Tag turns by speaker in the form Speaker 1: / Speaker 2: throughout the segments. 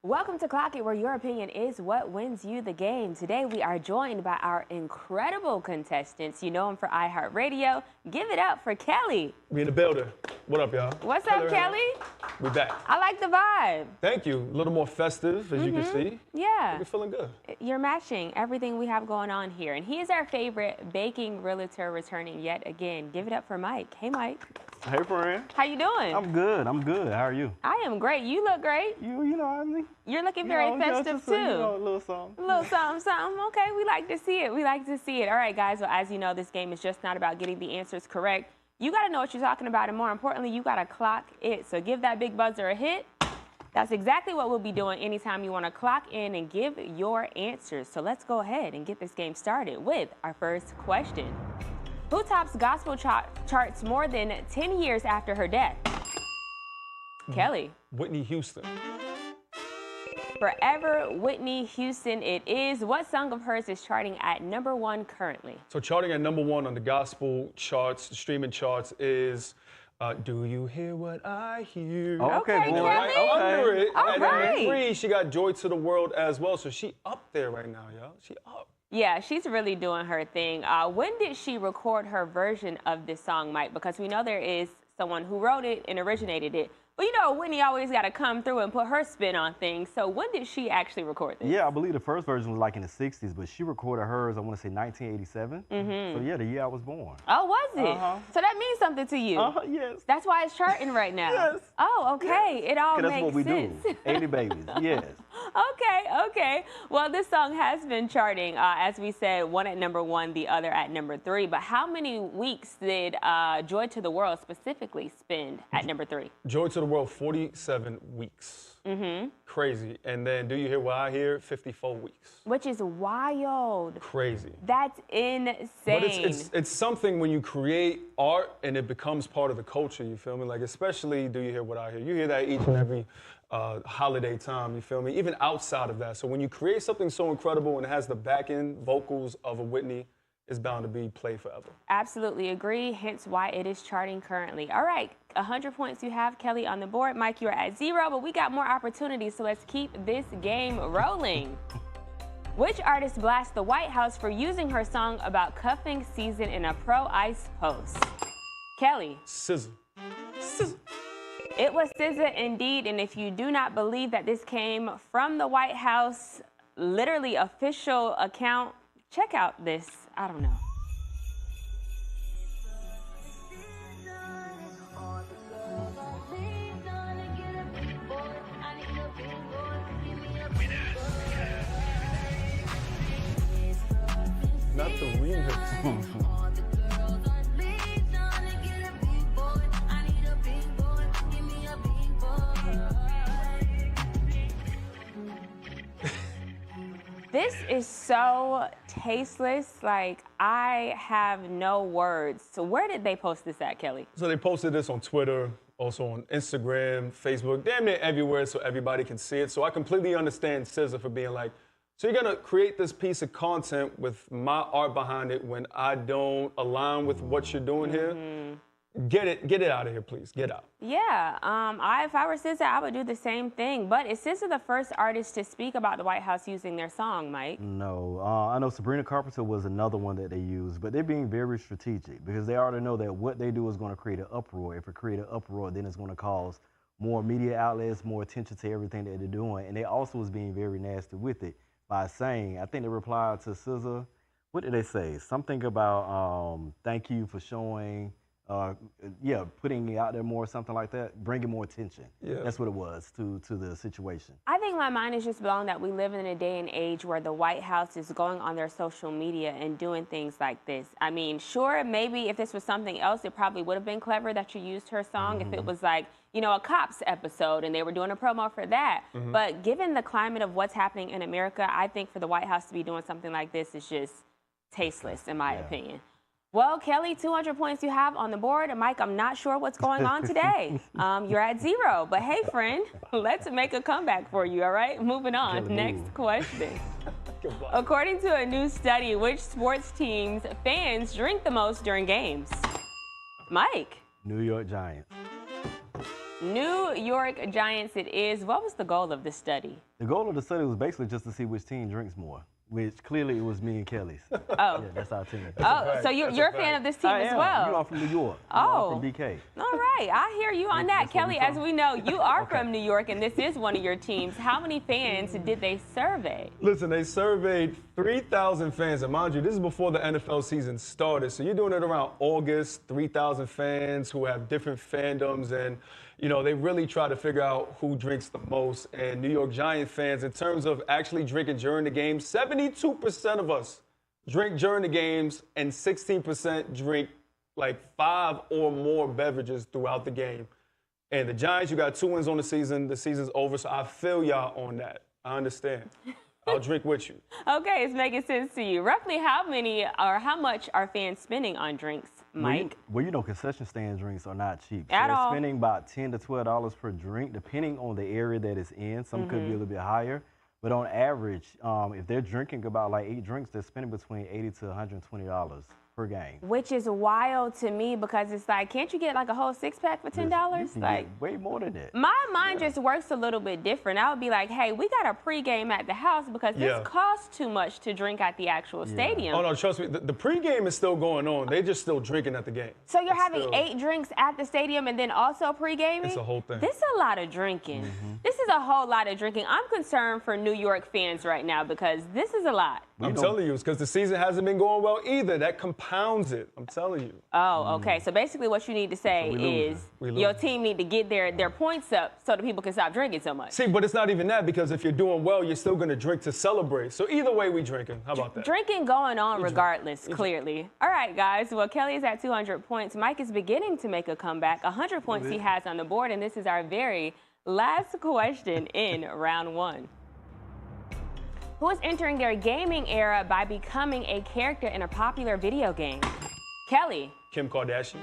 Speaker 1: Welcome to Clock It, where your opinion is what wins you the game. Today, we are joined by our incredible contestants. You know them for iHeartRadio. Give it up for Kelly.
Speaker 2: We in the building. What up, y'all?
Speaker 1: What's up, Kelly?
Speaker 2: We back.
Speaker 1: I like the vibe.
Speaker 2: Thank you. A little more festive, as you can see.
Speaker 1: Yeah.
Speaker 2: We're feeling good.
Speaker 1: You're matching everything we have going on here. And he is our favorite baking realtor returning yet again. Give it up for Myk. Hey, Myk.
Speaker 3: Hey, friend.
Speaker 1: How you doing?
Speaker 3: I'm good. How are you?
Speaker 1: I am great. You look great.
Speaker 3: You know what I mean?
Speaker 1: You're looking very festive, too.
Speaker 3: A little something.
Speaker 1: A little something, something. Okay, we like to see it. We like to see it. All right, guys. Well, as you know, this game is just not about getting the answers correct. You got to know what you're talking about, and more importantly, you got to clock it. So give that big buzzer a hit. That's exactly what we'll be doing anytime you want to clock in and give your answers. So let's go ahead and get this game started with our first question. Who tops gospel charts more than 10 years after her death? Kelly.
Speaker 2: Whitney Houston.
Speaker 1: Forever Whitney Houston it is. What song of hers is charting at #1 currently?
Speaker 2: So charting at #1 on the gospel charts, the streaming charts is Do You Hear What I Hear?
Speaker 3: Oh, okay, boy.
Speaker 1: Kelly.
Speaker 2: Under it.
Speaker 1: All
Speaker 2: and
Speaker 1: right.
Speaker 2: then #3, she got Joy to the World as well. So she up there right now, y'all. She up.
Speaker 1: Yeah, she's really doing her thing. When did she record her version of this song, Myk? Because we know there is someone who wrote it and originated it. But you know, Whitney always got to come through and put her spin on things. So when did she actually record this?
Speaker 3: Yeah, I believe the first version was like in the 60s, but she recorded hers, I want to say 1987. So yeah, the year I was born.
Speaker 1: Oh, was it? So that means something to you.
Speaker 3: Yes.
Speaker 1: That's why it's charting right now.
Speaker 3: Yes.
Speaker 1: Oh, okay. It all
Speaker 3: That's
Speaker 1: makes
Speaker 3: what we
Speaker 1: sense.
Speaker 3: do. 80 babies, yes.
Speaker 1: Okay. Well, this song has been charting, as we said, one at #1, the other at #3. But how many weeks did Joy to the World specifically spend at #3?
Speaker 2: Joy to the World, 47 weeks. Crazy. And then Do You Hear What I Hear? 54 weeks.
Speaker 1: Which is wild.
Speaker 2: Crazy.
Speaker 1: That's insane.
Speaker 2: But it's something when you create art and it becomes part of the culture, you feel me? Like, especially Do You Hear What I Hear? You hear that each and every holiday time, you feel me? Even outside of that. So when you create something so incredible and it has the back-end vocals of a Whitney, it's bound to be played forever. Absolutely
Speaker 1: agree, hence why it is charting currently. All right, 100 points you have, Kelly, on the board. Myk, you're at 0, but we got more opportunities, so let's keep this game rolling. Which artist blasts the White House for using her song about cuffing season in a pro-ICE post? Kelly.
Speaker 2: SZA.
Speaker 1: It was SZA indeed, and if you do not believe that this came from the White House, literally official account, check out this, I don't know.
Speaker 2: Not the remix.
Speaker 1: This is so tasteless. Like, I have no words. So where did they post this at, Kelly?
Speaker 2: So they posted this on Twitter, also on Instagram, Facebook, damn near everywhere so everybody can see it. So I completely understand SZA for being like, so you're gonna create this piece of content with my art behind it when I don't align with what you're doing here? Get it out of here, please. Get out.
Speaker 1: Yeah, if I were SZA, I would do the same thing. But is SZA the first artist to speak about the White House using their song, Myk?
Speaker 3: No, I know Sabrina Carpenter was another one that they used, but they're being very strategic because they already know that what they do is going to create an uproar. If it creates an uproar, then it's going to cause more media outlets, more attention to everything that they're doing. And they also was being very nasty with it by saying, I think they replied to SZA, what did they say? Something about thank you for showing, putting it out there more, something like that, bringing more attention.
Speaker 2: Yeah.
Speaker 3: That's what it was to the situation.
Speaker 1: I think my mind is just blown that we live in a day and age where the White House is going on their social media and doing things like this. I mean, sure, maybe if this was something else, it probably would have been clever that you used her song. If it was like, you know, a Cops episode and they were doing a promo for that. But given the climate of what's happening in America, I think for the White House to be doing something like this is just tasteless, in my opinion. Well, Kelly, 200 points you have on the board. And Myk, I'm not sure what's going on today. You're at 0. But hey, friend, let's make a comeback for you, all right? Moving on. Next question. According to a new study, which sports teams fans drink the most during games? Myk.
Speaker 3: New York Giants.
Speaker 1: New York Giants it is. What was the goal of this study?
Speaker 3: The goal of the study was basically just to see which team drinks more, which clearly it was me and Kelly's.
Speaker 1: Oh.
Speaker 3: Yeah, that's our team.
Speaker 1: Oh, so you're a fan of this team
Speaker 3: I
Speaker 1: as
Speaker 3: am.
Speaker 1: well?
Speaker 3: You know, I'm from New York.
Speaker 1: Oh.
Speaker 3: I'm from BK.
Speaker 1: All right, I hear you on that.
Speaker 3: That's where
Speaker 1: Kelly,
Speaker 3: we
Speaker 1: as
Speaker 3: from.
Speaker 1: we know, you are from New York, and this is one of your teams. How many fans did they survey?
Speaker 2: Listen, they surveyed 3,000 fans, and mind you, this is before the NFL season started. So you're doing it around August, 3,000 fans who have different fandoms, and you know, they really try to figure out who drinks the most. And New York Giant fans, in terms of actually drinking during the game, 72% of us drink during the games, and 16% drink like 5 or more beverages throughout the game. And the Giants, you got 2 wins on the season's over, so I feel y'all on that. I understand. I'll drink with you.
Speaker 1: Okay, it's making sense to you. Roughly how many or how much are fans spending on drinks, Mike?
Speaker 3: Well, you know, concession stand drinks are not cheap.
Speaker 1: At
Speaker 3: They're
Speaker 1: all.
Speaker 3: spending about $10 to $12 per drink, depending on the area that it's in. Some could be a little bit higher. But on average, if they're drinking about like 8 drinks, they're spending between $80 to $120 per game.
Speaker 1: Which is wild to me because it's like, can't you get like a whole 6-pack for $10?
Speaker 3: You can
Speaker 1: Like,
Speaker 3: get way more than that.
Speaker 1: my mind just works a little bit different. I would be like, hey, we got a pregame at the house because this
Speaker 2: Yeah.
Speaker 1: costs too much to drink at the actual stadium.
Speaker 2: Oh, no, trust me. The pregame is still going on. They just still drinking at the game.
Speaker 1: So you're
Speaker 2: It's
Speaker 1: having
Speaker 2: still-
Speaker 1: 8 drinks at the stadium and then also pre-gaming?
Speaker 2: It's a whole thing.
Speaker 1: This is a lot of drinking. This is a whole lot of drinking. I'm concerned for New York fans right now because this is a lot.
Speaker 2: I'm telling you, it's because the season hasn't been going well either. That compounds it. I'm telling you.
Speaker 1: Oh, okay. So basically what you need to say
Speaker 3: we losing.
Speaker 1: is
Speaker 2: We
Speaker 1: your
Speaker 2: losing.
Speaker 1: team need to get their points up so that people can stop drinking so much.
Speaker 2: See, but it's not even that because if you're doing well, you're still going to drink to celebrate. So either way, we drinking. How about that?
Speaker 1: Drinking going on regardless, clearly. All right, guys. Well, Kelly is at 200 points. Mike is beginning to make a comeback. 100 points he has on the board, and this is our very last question in round 1. Who is entering their gaming era by becoming a character in a popular video game? Kelly.
Speaker 2: Kim Kardashian.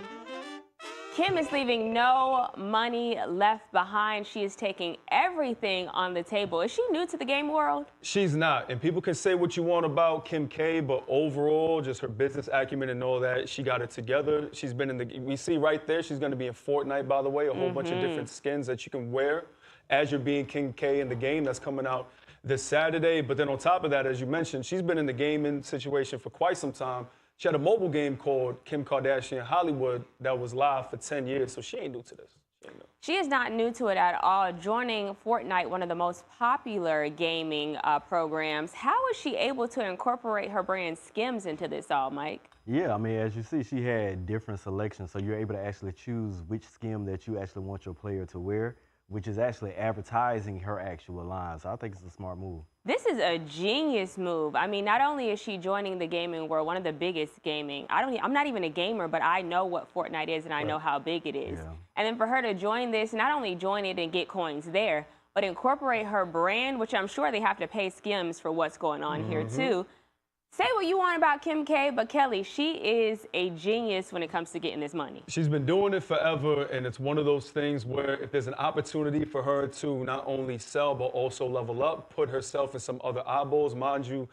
Speaker 1: Kim is leaving no money left behind. She is taking everything on the table. Is she new to the game world?
Speaker 2: She's not. And people can say what you want about Kim K, but overall, just her business acumen and all that, she got it together. She's been in the, we see right there, she's going to be in Fortnite, by the way, a whole bunch of different skins that you can wear as you're being Kim K in the game. That's coming out this Saturday. But then on top of that, as you mentioned, she's been in the gaming situation for quite some time. She had a mobile game called Kim Kardashian Hollywood that was live for 10 years, so she ain't new to this. She ain't new.
Speaker 1: She is not new to it at all. Joining Fortnite, one of the most popular gaming programs, how is she able to incorporate her brand Skims into this all, Mike?
Speaker 3: Yeah, I mean, as you see, she had different selections, so you're able to actually choose which skim that you actually want your player to wear, which is actually advertising her actual line. So I think it's a smart move.
Speaker 1: This is a genius move. I mean, not only is she joining the gaming world, one of the biggest gaming. I'm not even a gamer, but I know what Fortnite is and I know how big it is.
Speaker 3: Yeah.
Speaker 1: And then for her to join this, not only join it and get coins there, but incorporate her brand, which I'm sure they have to pay Skims for what's going on here too. Say what you want about Kim K, but Kelly, she is a genius when it comes to getting this money.
Speaker 2: She's been doing it forever, and it's one of those things where if there's an opportunity for her to not only sell, but also level up, put herself in some other eyeballs. Mind you,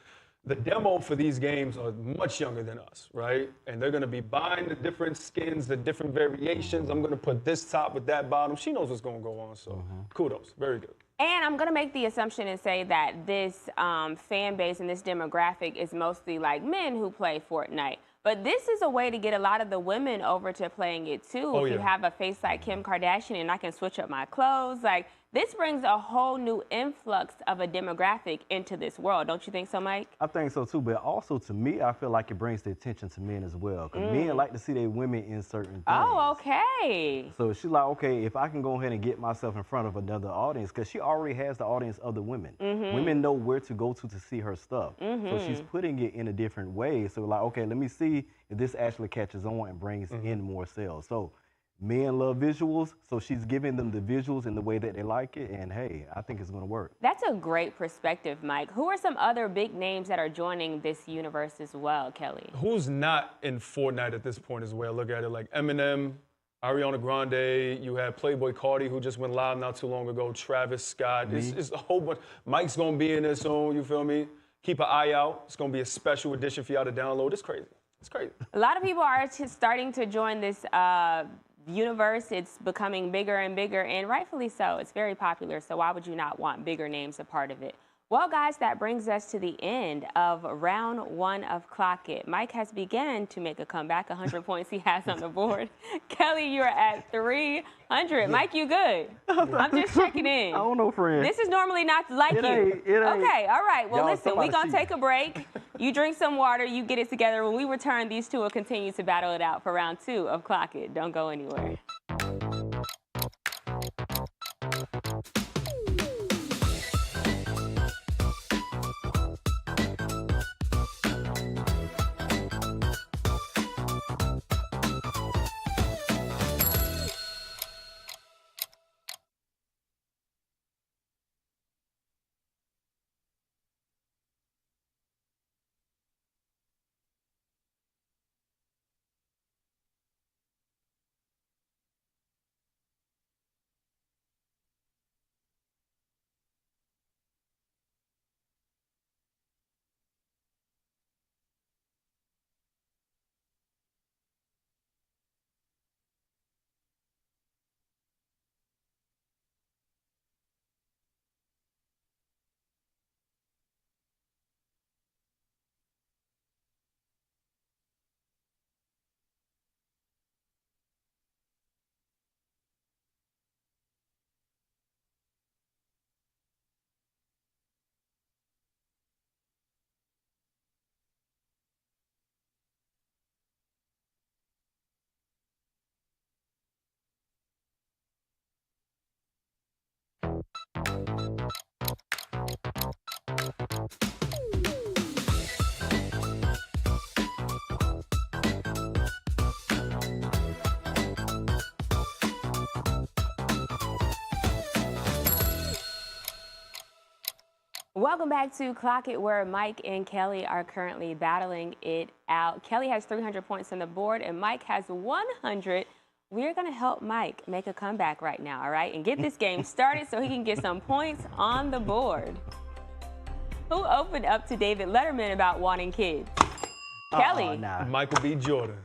Speaker 2: the demo for these games are much younger than us, right? And they're going to be buying the different skins, the different variations. I'm going to put this top with that bottom. She knows what's going to go on, so kudos. Very good.
Speaker 1: And I'm going to make the assumption and say that this fan base and this demographic is mostly like men who play Fortnite. But this is a way to get a lot of the women over to playing it too.
Speaker 2: Oh,
Speaker 1: if you
Speaker 2: yeah.
Speaker 1: have a face like Kim Kardashian and I can switch up my clothes, like this brings a whole new influx of a demographic into this world. Don't you think so, Mike?
Speaker 3: I think so too, but also to me, I feel like it brings the attention to men as well. Because men like to see their women in certain things.
Speaker 1: Oh, okay.
Speaker 3: So she's like, okay, if I can go ahead and get myself in front of another audience, because she already has the audience of the women. Women know where to go to see her stuff. So she's putting it in a different way. So like, okay, let me see if this actually catches on and brings in more sales. So men love visuals, so she's giving them the visuals in the way that they like it, and hey, I think it's going to work.
Speaker 1: That's a great perspective, Mike. Who are some other big names that are joining this universe as well, Kelly?
Speaker 2: Who's not in Fortnite at this point as well? Look at it like Eminem, Ariana Grande, you had Playboy Cardi, who just went live not too long ago, Travis Scott. It's a whole bunch. Mike's going to be in there soon, you feel me? Keep an eye out. It's going to be a special edition for y'all to download. It's crazy. It's crazy.
Speaker 1: A lot of people are starting to join this universe, it's becoming bigger and bigger, and rightfully so. It's very popular, so why would you not want bigger names a part of it? Well, guys, that brings us to the end of round one of Clock It. Myk has begun to make a comeback, 100 points he has on the board. Kelly, you're at 300. Myk, you good? I'm just checking in.
Speaker 3: I don't know, friend.
Speaker 1: This is normally not like
Speaker 3: It
Speaker 1: you.
Speaker 3: ain't.
Speaker 1: Okay, all right. Well,
Speaker 3: Y'all,
Speaker 1: listen, we're going to
Speaker 3: somebody
Speaker 1: take a break. You drink some water, you get it together. When we return, these two will continue to battle it out for round two of Clock It. Don't go anywhere. Welcome back to Clock It, where Myk and Kelly are currently battling it out. Kelly has 300 points on the board, and Myk has 100. We're going to help Myk make a comeback right now, all right, and get this game started so he can get some points on the board. Who opened up to David Letterman about wanting kids? Kelly.
Speaker 3: Nah.
Speaker 2: Michael B. Jordan.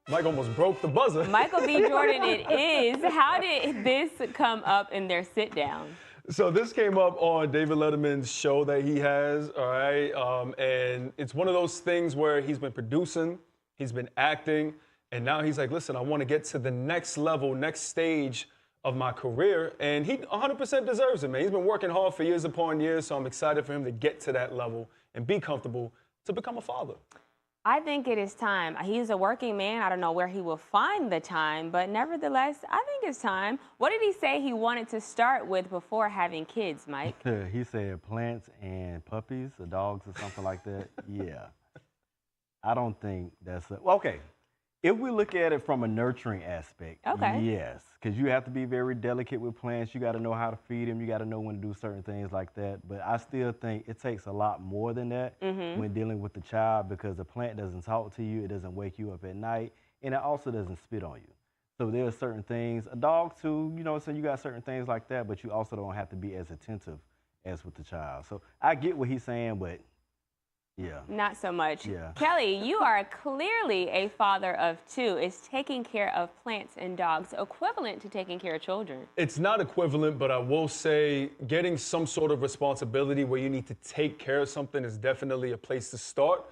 Speaker 2: Myk almost broke the buzzer.
Speaker 1: Michael B. Jordan it is. How did this come up in their sit-down?
Speaker 2: So this came up on David Letterman's show that he has, all right? And it's one of those things where he's been producing, he's been acting, and now he's like, listen, I want to get to the next level, next stage of my career. And he 100% deserves it, man. He's been working hard for years upon years, so I'm excited for him to get to that level and be comfortable to become a father.
Speaker 1: I think it is time. He's a working man. I don't know where he will find the time, but nevertheless, I think it's time. What did he say he wanted to start with before having kids, Myk?
Speaker 3: He said plants and puppies or dogs or something like that. Yeah. I don't think that's well, okay. If we look at it from a nurturing aspect,
Speaker 1: okay.
Speaker 3: Yes, because you have to be very delicate with plants. You got to know how to feed them. You got to know when to do certain things like that. But I still think it takes a lot more than that when dealing with the child, because the plant doesn't talk to you. It doesn't wake you up at night. And it also doesn't spit on you. So there are certain things. A dog, too, you know, so you got certain things like that, but you also don't have to be as attentive as with the child. So I get what he's saying, but yeah.
Speaker 1: Not so much.
Speaker 3: Yeah.
Speaker 1: Kelly, you are clearly a father of two. Is taking care of plants and dogs equivalent to taking care of children?
Speaker 2: It's not equivalent, but I will say getting some sort of responsibility where you need to take care of something is definitely a place to start.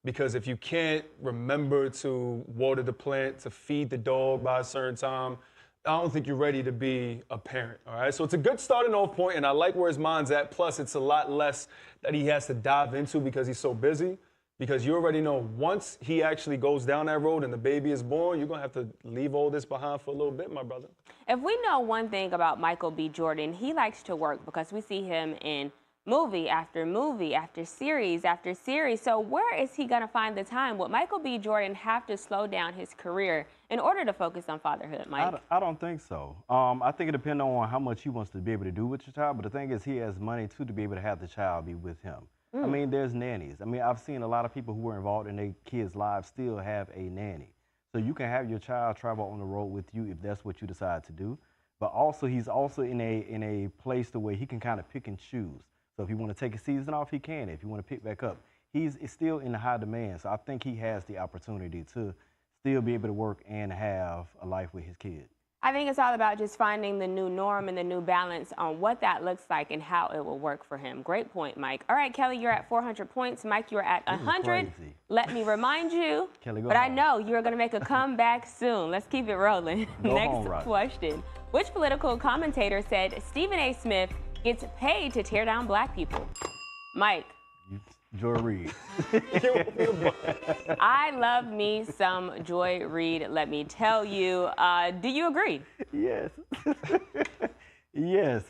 Speaker 2: Because if you can't remember to water the plant, to feed the dog by a certain time, I don't think you're ready to be a parent, all right? So it's a good starting off point, and I like where his mind's at. Plus, it's a lot less that he has to dive into because he's so busy. Because you already know once he actually goes down that road and the baby is born, you're going to have to leave all this behind for a little bit, my brother.
Speaker 1: If we know one thing about Michael B. Jordan, he likes to work because we see him in movie after movie after series after series. So where is he going to find the time? Would Michael B. Jordan have to slow down his career in order to focus on fatherhood, Myk?
Speaker 3: I don't think so. I think it depends on how much he wants to be able to do with your child. But the thing is, he has money, too, to be able to have the child be with him. I mean, there's nannies. I mean, I've seen a lot of people who were involved in their kids' lives still have a nanny. So you can have your child travel on the road with you if that's what you decide to do. But also, he's also in a place to where he can kind of pick and choose. So if you want to take a season off, he can. If you want to pick back up, he's still in high demand. So I think he has the opportunity to still be able to work and have a life with his kids.
Speaker 1: I think it's all about just finding the new norm and the new balance on what that looks like and how it will work for him. Great point, Myk. All right, Kelly, you're at 400 points. Myk, you're at 100. Let me remind you,
Speaker 3: Kelly, go
Speaker 1: but I
Speaker 3: home.
Speaker 1: know you're going to make a comeback soon. Let's keep it rolling.
Speaker 3: Go
Speaker 1: Next
Speaker 3: home, Roger.
Speaker 1: question. Which political commentator said Stephen A. Smith gets paid to tear down black people? Myk.
Speaker 3: Joy Reid.
Speaker 1: I love me some Joy Reid, let me tell you. Do you agree?
Speaker 3: Yes. Yes.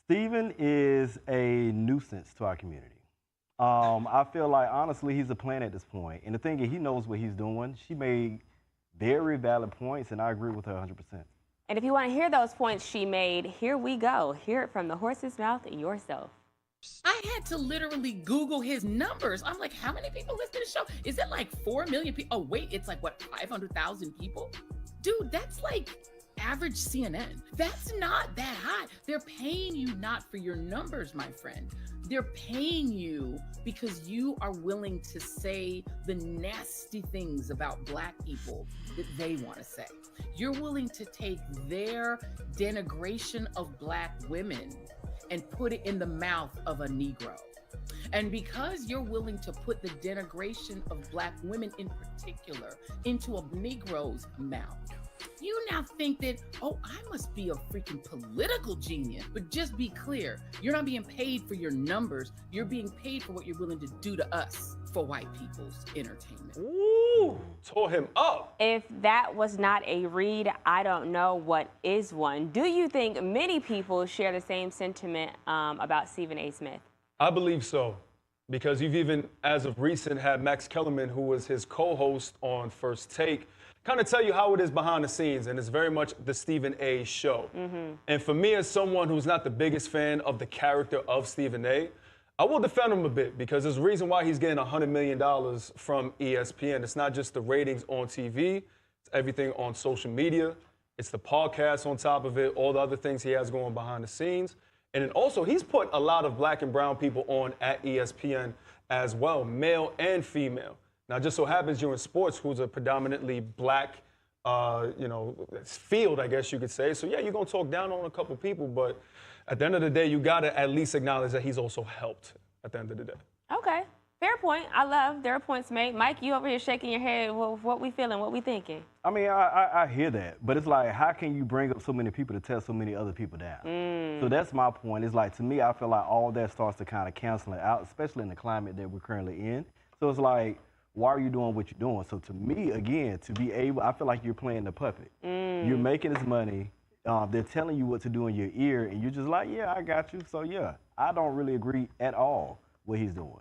Speaker 3: Stephen is a nuisance to our community. I feel like, honestly, he's a plant at this point. And the thing is, he knows what he's doing. She made very valid points, and I agree with her 100%.
Speaker 1: And if you want to hear those points she made, here we go. Hear it from the horse's mouth yourself.
Speaker 4: I had to literally Google his numbers. I'm like, how many people listen to the show? Is it like 4 million people? Oh, wait, it's like, what, 500,000 people? Dude, that's like average CNN. That's not that high. They're paying you not for your numbers, my friend. They're paying you because you are willing to say the nasty things about black people that they want to say. You're willing to take their denigration of black women and put it in the mouth of a Negro. And because you're willing to put the denigration of black women in particular into a Negro's mouth, you now think that, oh, I must be a freaking political genius. But just be clear, you're not being paid for your numbers. You're being paid for what you're willing to do to us for white people's entertainment.
Speaker 2: Ooh, tore him up.
Speaker 1: If that was not a read, I don't know what is one. Do you think many people share the same sentiment about Stephen A. Smith?
Speaker 2: I believe so, because you've even, as of recent, had Max Kellerman, who was his co-host on First Take, kind of tell you how it is behind the scenes, and it's very much the Stephen A. show. And for me, as someone who's not the biggest fan of the character of Stephen A., I will defend him a bit, because there's a reason why he's getting $100 million from ESPN. It's not just the ratings on TV, it's everything on social media, it's the podcast on top of it, all the other things he has going behind the scenes. And then also, he's put a lot of black and brown people on at ESPN as well, male and female. Now, it just so happens you're in sports, who's a predominantly black, field, I guess you could say. So, yeah, you're going to talk down on a couple people, but at the end of the day, you got to at least acknowledge that he's also helped at the end of the day.
Speaker 1: Okay, fair point. I love there are points made. Myk, you over here shaking your head. Well, what we feeling? What we thinking?
Speaker 3: I mean, I hear that, but it's like, how can you bring up so many people to tear so many other people down? So that's my point. It's like, to me, I feel like all that starts to kind of cancel it out, especially in the climate that we're currently in. So it's like, why are you doing what you're doing? So to me, again, to be able, I feel like you're playing the puppet. You're making this money. They're telling you what to do in your ear, and you're just like, yeah, I got you. So, yeah, I don't really agree at all what he's doing.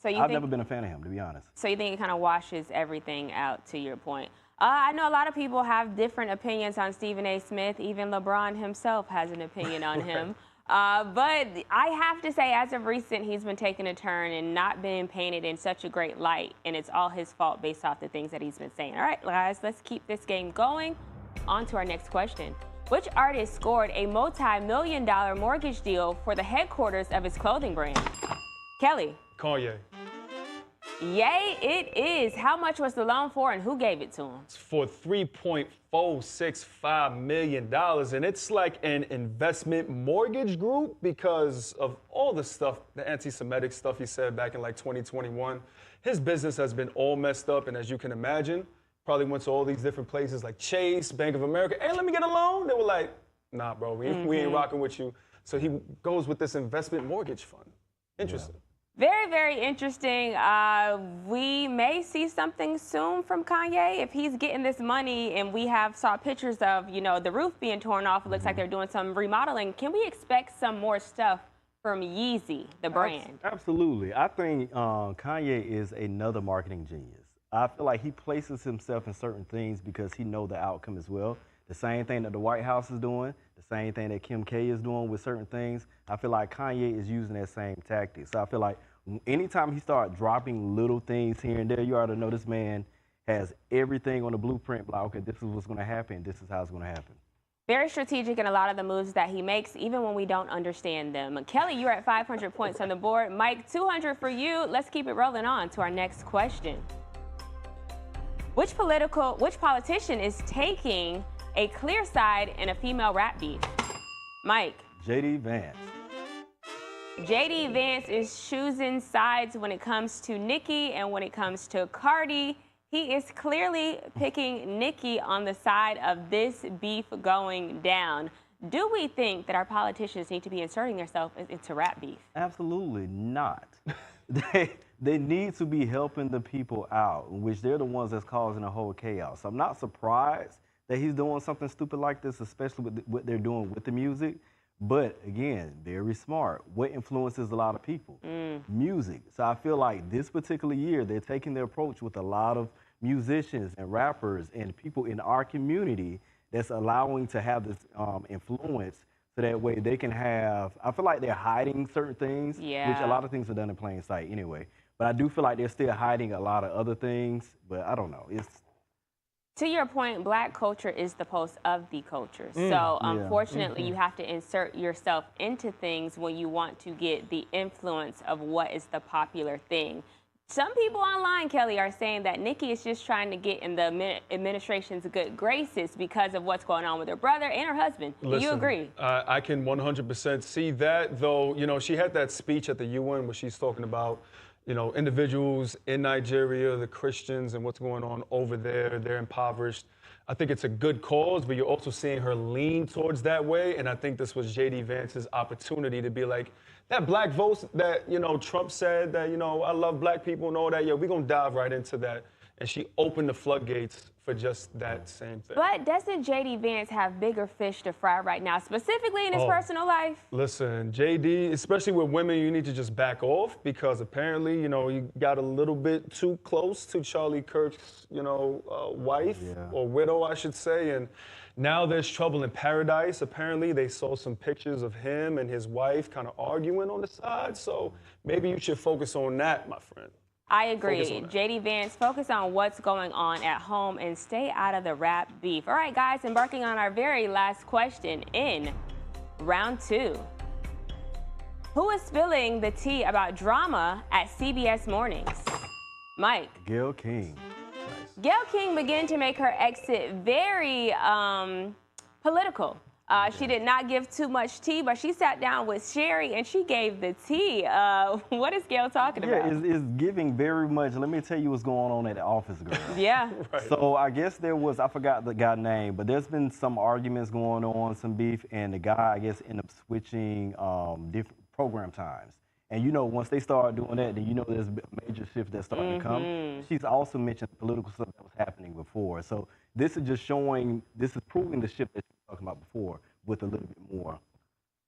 Speaker 1: So
Speaker 3: I've never been a fan of him, to be honest.
Speaker 1: So you think it kind of washes everything out, to your point. I know a lot of people have different opinions on Stephen A. Smith. Even LeBron himself has an opinion on him. But I have to say, as of recent, he's been taking a turn and not being painted in such a great light. And it's all his fault based off the things that he's been saying. All right, guys, let's keep this game going. On to our next question. Which artist scored a multi-million-dollar mortgage deal for the headquarters of his clothing brand? Kelly.
Speaker 2: Koiya.
Speaker 1: Yay, it is. How much was the loan for and who gave it to him?
Speaker 2: It's for $3.465 million, and it's like an investment mortgage group because of all the stuff, the anti-Semitic stuff he said back in like 2021. His business has been all messed up, and as you can imagine, probably went to all these different places like Chase, Bank of America. Hey, let me get a loan. They were like, nah, bro, we ain't rocking with you. So he goes with this investment mortgage fund. Interesting.
Speaker 3: Yeah.
Speaker 1: Very, very interesting. We may see something soon from Kanye if he's getting this money, and we saw pictures of, the roof being torn off. It looks like they're doing some remodeling. Can we expect some more stuff from Yeezy, the brand?
Speaker 3: Absolutely. I think Kanye is another marketing genius. I feel like he places himself in certain things because he knows the outcome as well. The same thing that the White House is doing, the same thing that Kim K is doing with certain things. I feel like Kanye is using that same tactic. So I feel like anytime he starts dropping little things here and there, you ought to know this man has everything on the blueprint. Like, okay, this is what's going to happen. This is how it's going to happen.
Speaker 1: Very strategic in a lot of the moves that he makes, even when we don't understand them. Kelly, you're at 500 points on the board. Myk, 200 for you. Let's keep it rolling on to our next question. Which politician is taking a clear side in a female rap beef? Mike.
Speaker 3: JD Vance.
Speaker 1: JD Vance is choosing sides when it comes to Nicki and when it comes to Cardi. He is clearly picking Nicki on the side of this beef going down. Do we think that our politicians need to be inserting themselves into rap beef?
Speaker 3: Absolutely not. They need to be helping the people out, which they're the ones that's causing the whole chaos. I'm not surprised that he's doing something stupid like this, especially with what they're doing with the music. But again, very smart. What influences a lot of people? Music. So I feel like this particular year, they're taking their approach with a lot of musicians and rappers and people in our community that's allowing to have this influence, so that way they can have, I feel like they're hiding certain things, which a lot of things are done in plain sight anyway. But I do feel like they're still hiding a lot of other things, but I don't know.
Speaker 1: To your point, Black culture is the pulse of the culture. So unfortunately, you have to insert yourself into things when you want to get the influence of what is the popular thing. Some people online, Kelly, are saying that Nicki is just trying to get in the administration's good graces because of what's going on with her brother and her husband. Do you agree?
Speaker 2: I can 100% see that, though. You know, she had that speech at the UN where she's talking about, you know, individuals in Nigeria, the Christians, and what's going on over there. They're impoverished. I think it's a good cause, but you're also seeing her lean towards that way. And I think this was JD Vance's opportunity to be like, that black vote that, you know, Trump said that, you know, I love black people and all that. Yeah, we're going to dive right into that. And she opened the floodgates for just that same thing.
Speaker 1: But doesn't JD Vance have bigger fish to fry right now, specifically in his personal life?
Speaker 2: Listen, JD, especially with women, you need to just back off, because apparently, you know, you got a little bit too close to Charlie Kirk's, you know, wife or widow, I should say. And now there's trouble in paradise. Apparently, they saw some pictures of him and his wife kind of arguing on the side. So maybe you should focus on that, my friend.
Speaker 1: I agree. JD Vance, focus on what's going on at home and stay out of the rap beef. All right, guys, embarking on our very last question in round 2. Who is spilling the tea about drama at CBS Mornings? Mike.
Speaker 3: Gayle King.
Speaker 1: Gayle King began to make her exit very political. She did not give too much tea, but she sat down with Sherry and she gave the tea. What is Gayle talking about?
Speaker 3: Yeah, it's giving very much. Let me tell you what's going on at the office, girl.
Speaker 1: Yeah.
Speaker 2: Right.
Speaker 3: So I guess there was, I forgot the guy's name, but there's been some arguments going on, some beef, and the guy, I guess, ended up switching different program times. And you know, once they start doing that, then you know there's a major shift that's starting to come. She's also mentioned political stuff that was happening before. So this is just showing, this is proving the shift that you were talking about before with a little bit more.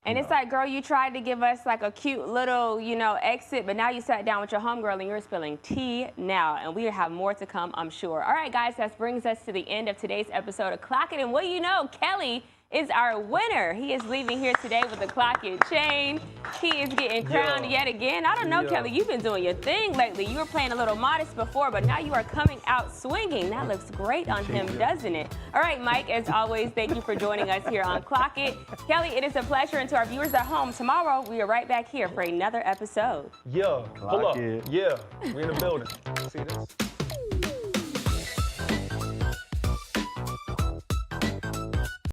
Speaker 1: And it's like, girl, you tried to give us like a cute little, you know, exit, but now you sat down with your homegirl and you're spilling tea now. And we have more to come, I'm sure. All right, guys, that brings us to the end of today's episode of Clock It. And what do you know, Kelly is our winner. He is leaving here today with a Clock It chain. He is getting crowned yet again. I don't know, Kelly, you've been doing your thing lately. You were playing a little modest before, but now you are coming out swinging. That looks great on him, doesn't it? All right, Mike, as always, thank you for joining us here on Clock It. Kelly, it is a pleasure. And to our viewers at home, tomorrow we are right back here for another episode.
Speaker 2: Yeah, pull up.
Speaker 3: It.
Speaker 2: Yeah, we in the building. See this?